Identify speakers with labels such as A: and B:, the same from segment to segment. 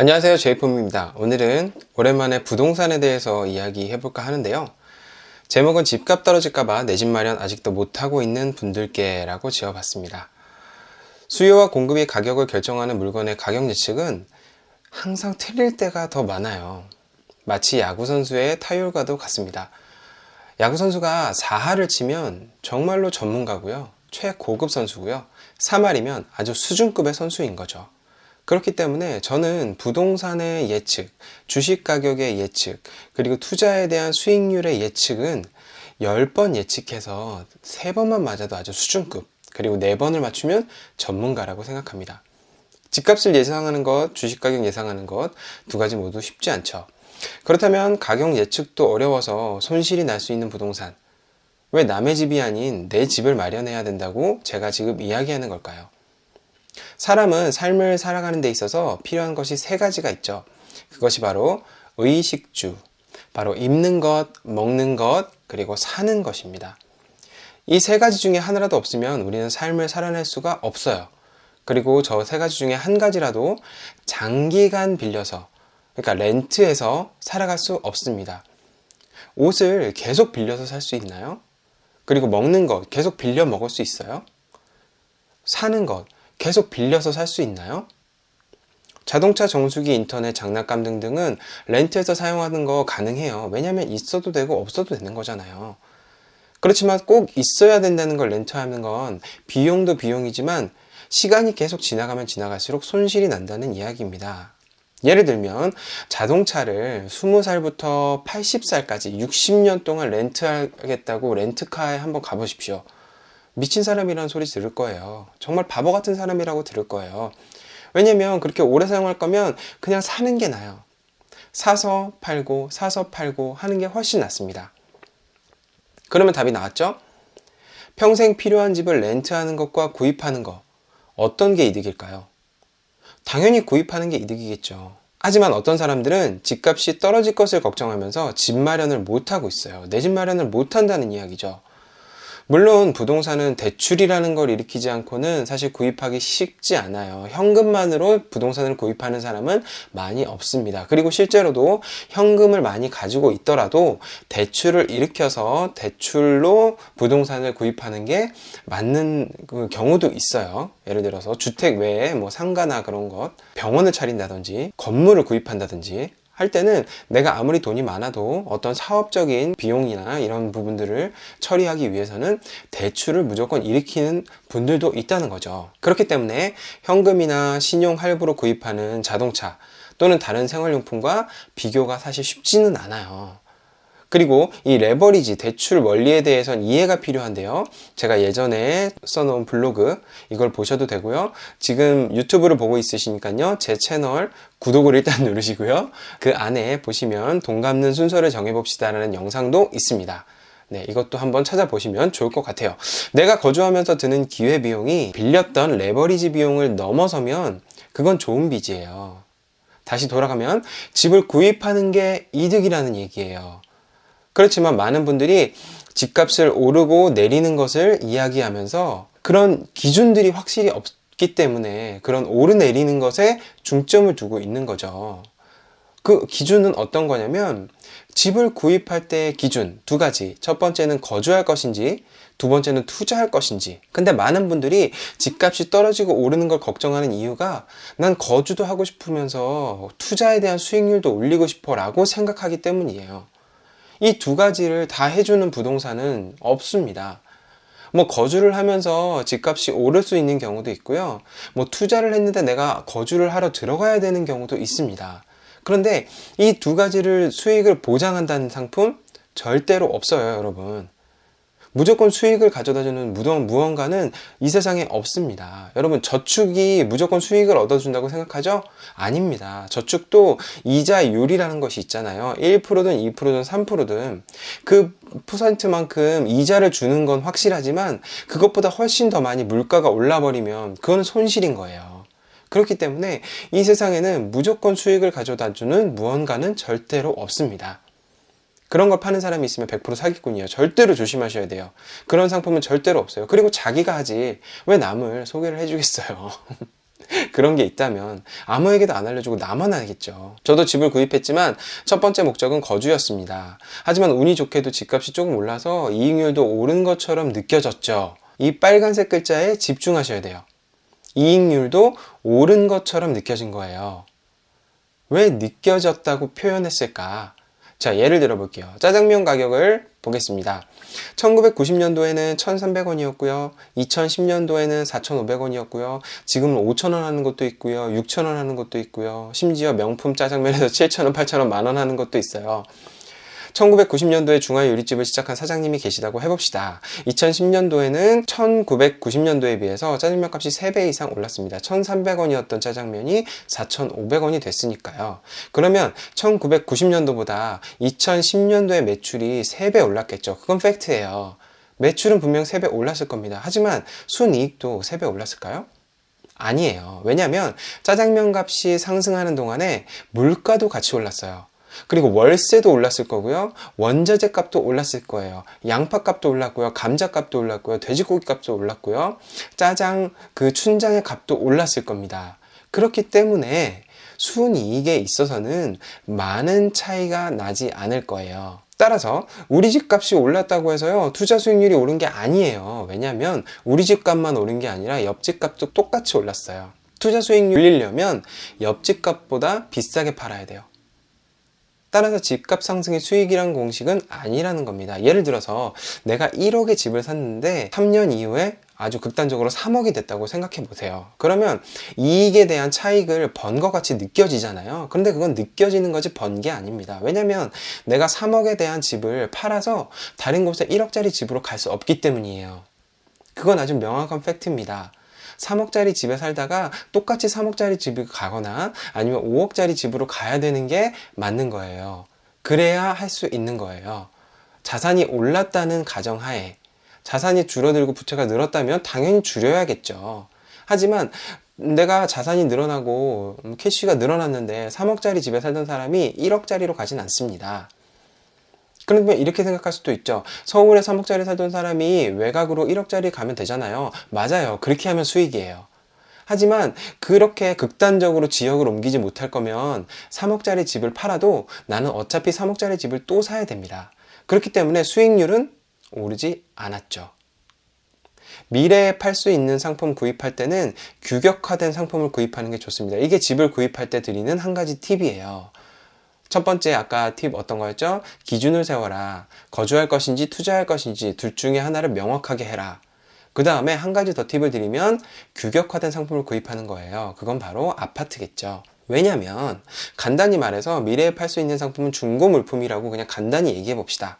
A: 안녕하세요, 제이폼입니다. 오늘은 오랜만에 부동산에 대해서 이야기해볼까 하는데요. 제목은 집값 떨어질까봐 내 집 마련 아직도 못하고 있는 분들께 라고 지어봤습니다. 수요와 공급이 가격을 결정하는 물건의 가격 예측은 항상 틀릴 때가 더 많아요. 마치 야구선수의 타율과도 같습니다. 야구선수가 4할을 치면 정말로 전문가고요. 최고급 선수고요. 3할이면 아주 수준급의 선수인 거죠. 그렇기 때문에 저는 부동산의 예측, 주식 가격의 예측, 그리고 투자에 대한 수익률의 예측은 10번 예측해서 3번만 맞아도 아주 수준급, 그리고 4번을 맞추면 전문가라고 생각합니다. 집값을 예상하는 것, 주식 가격 예상하는 것, 두 가지 모두 쉽지 않죠. 그렇다면 가격 예측도 어려워서 손실이 날 수 있는 부동산, 왜 남의 집이 아닌 내 집을 마련해야 된다고 제가 지금 이야기하는 걸까요? 사람은 삶을 살아가는 데 있어서 필요한 것이 3가지가 있죠. 그것이 바로 의식주, 바로 입는 것, 먹는 것, 그리고 사는 것입니다. 이 3가지 중에 하나라도 없으면 우리는 삶을 살아낼 수가 없어요. 그리고 저 3가지 중에 한 가지라도 장기간 빌려서, 그러니까 렌트해서 살아갈 수 없습니다. 옷을 계속 빌려서 살 수 있나요? 그리고 먹는 것 계속 빌려 먹을 수 있어요? 사는 것 계속 빌려서 살 수 있나요? 자동차, 정수기, 인터넷, 장난감 등등은 렌트해서 사용하는 거 가능해요. 왜냐하면 있어도 되고 없어도 되는 거잖아요. 그렇지만 꼭 있어야 된다는 걸 렌트하는 건 비용도 비용이지만 시간이 계속 지나가면 지나갈수록 손실이 난다는 이야기입니다. 예를 들면 자동차를 20살부터 80살까지 60년 동안 렌트하겠다고 렌트카에 한번 가보십시오. 미친 사람이라는 소리 들을 거예요. 정말 바보 같은 사람이라고 들을 거예요. 왜냐면 그렇게 오래 사용할 거면 그냥 사는 게 나아요. 사서 팔고 하는 게 훨씬 낫습니다. 그러면 답이 나왔죠? 평생 필요한 집을 렌트하는 것과 구입하는 것, 어떤 게 이득일까요? 당연히 구입하는 게 이득이겠죠. 하지만 어떤 사람들은 집값이 떨어질 것을 걱정하면서 집 마련을 못하고 있어요. 내 집 마련을 못한다는 이야기죠. 물론 부동산은 대출이라는 걸 일으키지 않고는 사실 구입하기 쉽지 않아요. 현금만으로 부동산을 구입하는 사람은 많이 없습니다. 그리고 실제로도 현금을 많이 가지고 있더라도 대출을 일으켜서 대출로 부동산을 구입하는 게 맞는 경우도 있어요. 예를 들어서 주택 외에 뭐 상가나 그런 것, 병원을 차린다든지 건물을 구입한다든지 할 때는 내가 아무리 돈이 많아도 어떤 사업적인 비용이나 이런 부분들을 처리하기 위해서는 대출을 무조건 일으키는 분들도 있다는 거죠. 그렇기 때문에 현금이나 신용 할부로 구입하는 자동차 또는 다른 생활용품과 비교가 사실 쉽지는 않아요. 그리고 이 레버리지, 대출 원리에 대해서는 이해가 필요한데요. 제가 예전에 써놓은 블로그 이걸 보셔도 되고요. 지금 유튜브를 보고 있으시니까요. 제 채널 구독을 일단 누르시고요. 그 안에 보시면 돈 갚는 순서를 정해봅시다 라는 영상도 있습니다. 네, 이것도 한번 찾아보시면 좋을 것 같아요. 내가 거주하면서 드는 기회비용이 빌렸던 레버리지 비용을 넘어서면 그건 좋은 빚이에요. 다시 돌아가면 집을 구입하는 게 이득이라는 얘기예요. 그렇지만 많은 분들이 집값을 오르고 내리는 것을 이야기하면서 그런 기준들이 확실히 없기 때문에 그런 오르내리는 것에 중점을 두고 있는 거죠. 그 기준은 어떤 거냐면 집을 구입할 때의 기준 2가지. 첫 번째는 거주할 것인지, 두 번째는 투자할 것인지. 근데 많은 분들이 집값이 떨어지고 오르는 걸 걱정하는 이유가 난 거주도 하고 싶으면서 투자에 대한 수익률도 올리고 싶어 라고 생각하기 때문이에요. 이 2가지를 다 해주는 부동산은 없습니다. 뭐 거주를 하면서 집값이 오를 수 있는 경우도 있고요. 뭐 투자를 했는데 내가 거주를 하러 들어가야 되는 경우도 있습니다. 그런데 이 2가지를 수익을 보장한다는 상품 절대로 없어요, 여러분. 무조건 수익을 가져다주는 무언가는 이 세상에 없습니다. 여러분, 저축이 무조건 수익을 얻어준다고 생각하죠? 아닙니다. 저축도 이자율이라는 것이 있잖아요. 1%든 2%든 3%든 그 퍼센트만큼 이자를 주는 건 확실하지만 그것보다 훨씬 더 많이 물가가 올라버리면 그건 손실인 거예요. 그렇기 때문에 이 세상에는 무조건 수익을 가져다주는 무언가는 절대로 없습니다. 그런 걸 파는 사람이 있으면 100% 사기꾼이에요. 절대로 조심하셔야 돼요. 그런 상품은 절대로 없어요. 그리고 자기가 하지 왜 남을 소개를 해주겠어요. 그런 게 있다면 아무에게도 안 알려주고 나만 알겠죠. 저도 집을 구입했지만 첫 번째 목적은 거주였습니다. 하지만 운이 좋게도 집값이 조금 올라서 이익률도 오른 것처럼 느껴졌죠. 이 빨간색 글자에 집중하셔야 돼요. 이익률도 오른 것처럼 느껴진 거예요. 왜 느껴졌다고 표현했을까? 자, 예를 들어 볼게요. 짜장면 가격을 보겠습니다. 1990년도에는 1,300원이었고요. 2010년도에는 4,500원이었고요. 지금은 5,000원 하는 것도 있고요. 6,000원 하는 것도 있고요. 심지어 명품 짜장면에서 7,000원, 8,000원, 만원 하는 것도 있어요. 1990년도에 중화 요리집을 시작한 사장님이 계시다고 해봅시다. 2010년도에는 1990년도에 비해서 짜장면 값이 3배 이상 올랐습니다. 1,300원이었던 짜장면이 4,500원이 됐으니까요. 그러면 1990년도보다 2010년도에 매출이 3배 올랐겠죠. 그건 팩트예요. 매출은 분명 3배 올랐을 겁니다. 하지만 순이익도 3배 올랐을까요? 아니에요. 왜냐하면 짜장면 값이 상승하는 동안에 물가도 같이 올랐어요. 그리고 월세도 올랐을 거고요. 원자재 값도 올랐을 거예요. 양파 값도 올랐고요. 감자 값도 올랐고요. 돼지고기 값도 올랐고요. 짜장 그 춘장의 값도 올랐을 겁니다. 그렇기 때문에 순이익에 있어서는 많은 차이가 나지 않을 거예요. 따라서 우리 집 값이 올랐다고 해서요, 투자 수익률이 오른 게 아니에요. 왜냐하면 우리 집 값만 오른 게 아니라 옆집 값도 똑같이 올랐어요. 투자 수익률 올리려면 옆집 값보다 비싸게 팔아야 돼요. 따라서 집값 상승의 수익이란 공식은 아니라는 겁니다. 예를 들어서 내가 1억의 집을 샀는데 3년 이후에 아주 극단적으로 3억이 됐다고 생각해 보세요. 그러면 이익에 대한 차익을 번 것 같이 느껴지잖아요. 그런데 그건 느껴지는 거지 번 게 아닙니다. 왜냐면 내가 3억에 대한 집을 팔아서 다른 곳에 1억짜리 집으로 갈 수 없기 때문이에요. 그건 아주 명확한 팩트입니다. 3억짜리 집에 살다가 똑같이 3억짜리 집을 가거나 아니면 5억짜리 집으로 가야 되는 게 맞는 거예요. 그래야 할 수 있는 거예요. 자산이 올랐다는 가정하에 자산이 줄어들고 부채가 늘었다면 당연히 줄여야겠죠. 하지만 내가 자산이 늘어나고 캐시가 늘어났는데 3억짜리 집에 살던 사람이 1억짜리로 가진 않습니다. 그러면 이렇게 생각할 수도 있죠. 서울에 3억짜리 살던 사람이 외곽으로 1억짜리 가면 되잖아요. 맞아요. 그렇게 하면 수익이에요. 하지만 그렇게 극단적으로 지역을 옮기지 못할 거면 3억짜리 집을 팔아도 나는 어차피 3억짜리 집을 또 사야 됩니다. 그렇기 때문에 수익률은 오르지 않았죠. 미래에 팔 수 있는 상품 구입할 때는 규격화된 상품을 구입하는 게 좋습니다. 이게 집을 구입할 때 드리는 한 가지 팁이에요. 첫 번째 아까 팁 어떤 거였죠? 기준을 세워라. 거주할 것인지 투자할 것인지 둘 중에 하나를 명확하게 해라. 그 다음에 한 가지 더 팁을 드리면 규격화된 상품을 구입하는 거예요. 그건 바로 아파트겠죠. 왜냐면 간단히 말해서 미래에 팔 수 있는 상품은 중고 물품이라고 그냥 간단히 얘기해 봅시다.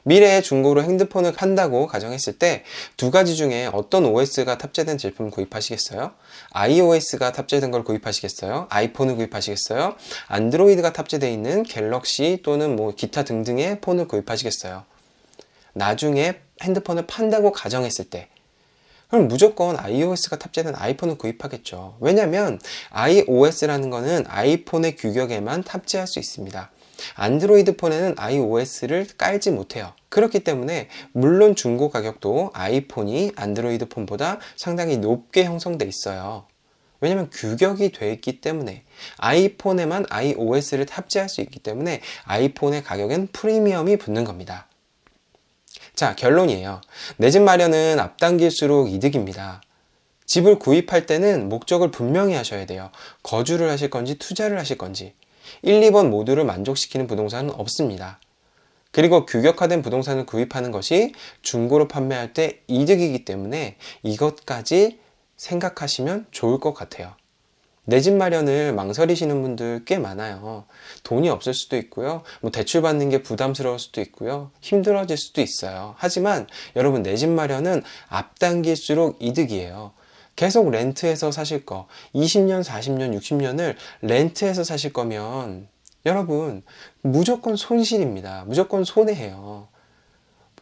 A: 미래에 중고로 핸드폰을 판다고 가정했을 때 두 가지 중에 어떤 OS가 탑재된 제품을 구입하시겠어요? iOS가 탑재된 걸 구입하시겠어요? 아이폰을 구입하시겠어요? 안드로이드가 탑재되어 있는 갤럭시 또는 뭐 기타 등등의 폰을 구입하시겠어요? 나중에 핸드폰을 판다고 가정했을 때 그럼 무조건 iOS가 탑재된 아이폰을 구입하겠죠. 왜냐면 iOS라는 거는 아이폰의 규격에만 탑재할 수 있습니다. 안드로이드 폰에는 iOS를 깔지 못해요. 그렇기 때문에 물론 중고 가격도 아이폰이 안드로이드 폰보다 상당히 높게 형성돼 있어요. 왜냐면 규격이 되어 있기 때문에 아이폰에만 iOS를 탑재할 수 있기 때문에 아이폰의 가격엔 프리미엄이 붙는 겁니다. 자, 결론이에요. 내 집 마련은 앞당길수록 이득입니다. 집을 구입할 때는 목적을 분명히 하셔야 돼요. 거주를 하실 건지 투자를 하실 건지. 1, 2번 모두를 만족시키는 부동산은 없습니다. 그리고 규격화된 부동산을 구입하는 것이 중고로 판매할 때 이득이기 때문에 이것까지 생각하시면 좋을 것 같아요. 내 집 마련을 망설이시는 분들 꽤 많아요. 돈이 없을 수도 있고요. 뭐 대출 받는 게 부담스러울 수도 있고요. 힘들어질 수도 있어요. 하지만 여러분 내 집 마련은 앞당길수록 이득이에요. 계속 렌트해서 사실 거 20년, 40년, 60년을 렌트해서 사실 거면 여러분 무조건 손실입니다. 무조건 손해예요.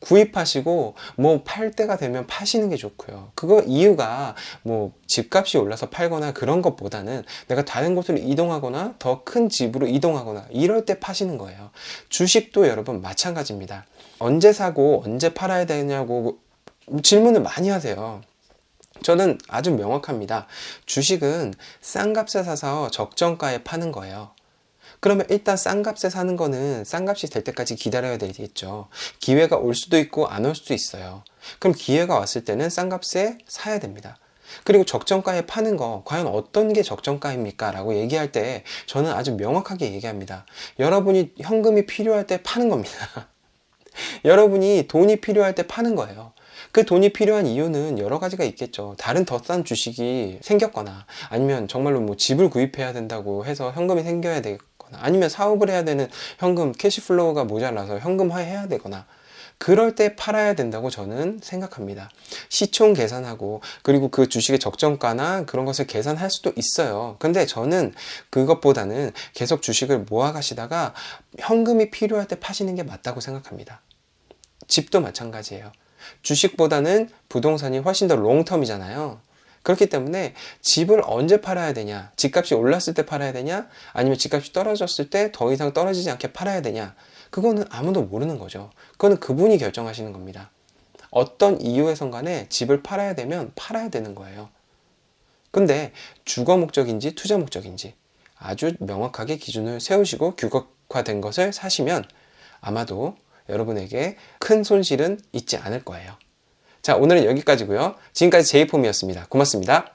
A: 구입하시고 뭐 팔 때가 되면 파시는 게 좋고요. 그거 이유가 뭐 집값이 올라서 팔거나 그런 것보다는 내가 다른 곳으로 이동하거나 더 큰 집으로 이동하거나 이럴 때 파시는 거예요. 주식도 여러분 마찬가지입니다. 언제 사고 언제 팔아야 되냐고 질문을 많이 하세요. 저는 아주 명확합니다. 주식은 싼 값에 사서 적정가에 파는 거예요. 그러면 일단 싼 값에 사는 거는 싼 값이 될 때까지 기다려야 되겠죠. 기회가 올 수도 있고 안 올 수도 있어요. 그럼 기회가 왔을 때는 싼 값에 사야 됩니다. 그리고 적정가에 파는 거, 과연 어떤 게 적정가입니까? 라고 얘기할 때 저는 아주 명확하게 얘기합니다. 여러분이 현금이 필요할 때 파는 겁니다. 여러분이 돈이 필요할 때 파는 거예요. 그 돈이 필요한 이유는 여러 가지가 있겠죠. 다른 더 싼 주식이 생겼거나, 아니면 정말로 뭐 집을 구입해야 된다고 해서 현금이 생겨야 되거나, 아니면 사업을 해야 되는 현금, 캐시플로우가 모자라서 현금화해야 되거나, 그럴 때 팔아야 된다고 저는 생각합니다. 시총 계산하고, 그리고 그 주식의 적정가나 그런 것을 계산할 수도 있어요. 근데 저는 그것보다는 계속 주식을 모아 가시다가 현금이 필요할 때 파시는 게 맞다고 생각합니다. 집도 마찬가지예요. 주식보다는 부동산이 훨씬 더 롱텀이잖아요. 그렇기 때문에 집을 언제 팔아야 되냐, 집값이 올랐을 때 팔아야 되냐, 아니면 집값이 떨어졌을 때 더 이상 떨어지지 않게 팔아야 되냐, 그거는 아무도 모르는 거죠. 그거는 그분이 결정하시는 겁니다. 어떤 이유에선 간에 집을 팔아야 되면 팔아야 되는 거예요. 근데 주거 목적인지 투자 목적인지 아주 명확하게 기준을 세우시고 규격화된 것을 사시면 아마도 여러분에게 큰 손실은 있지 않을 거예요. 자, 오늘은 여기까지고요. 지금까지 제이폼이었습니다. 고맙습니다.